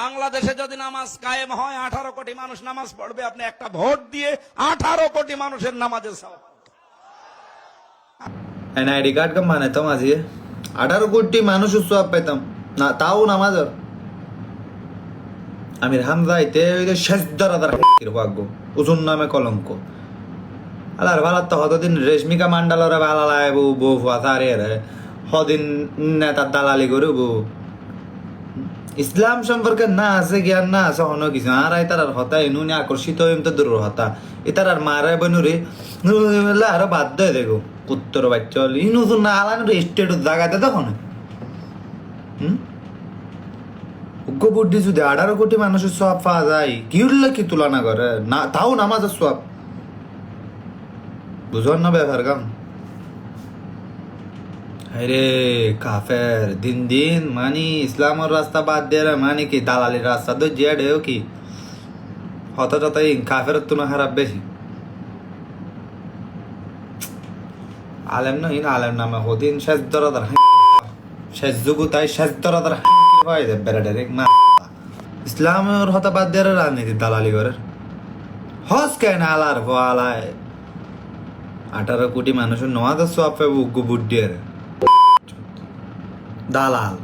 বাংলাদেশে যদি নামাজ কায়েম হয় 18 কোটি মানুষ নামাজ পড়বে, আপনি একটা ভোট দিয়ে 18 কোটি মানুষের নামাজের সওয়াব। এনআইডি কার্ড का माने तो माझी 18 কোটি মানুষ সওয়াব পেতাম না, তাও নামাজের আমির হামজা ইতে শেষদারাদার হাকির ভাগ্য ওজন নামে কলঙ্ক আলার ভালাত তো হতদিন রেশমিকা মান্ডালরে ভালালায় বউ বউ ফাসারে রে হদিন নেতার দালালি করে বউ ইসলাম সম্পর্কে না আছে জ্ঞান না আছে অন্য কিছু আর তার হতা ইনুনি আকর্ষিত হইম তো দূর হতা এটার আর মারে বনুরে আরো বাধ্য হয়ে দেখো উত্তর বাচ্চা ইনু তো না আলান স্টেট জায়গাতে তখন বুদ্ধি যদি 18 কোটি মানুষের সব পাওয়া যায় কি উল্লেখ কি তুলনা করে না, তাও নামাজের সব বুঝন না ব্যাপার কাম। আরে কাফের দিন দিন মানি ইসলামের রাস্তা বাদ দিয়ে মানি কি দালালির রাস্তা তো জিয়াড কি হঠাৎ কাফের তুলনা খারাপ বেশি আলেম না আলেম নামে হদিন শেষ দরাদার শেষ যুগ তাই শেষ দরাদার বেড়াডে মা ইসলামের হতা বাদ দিয়ে রাজনীতি দালালি করে হস কেন আলার আলায় 18 কোটি মানুষের নওয়াজ সব বুদ্ধি দালাল।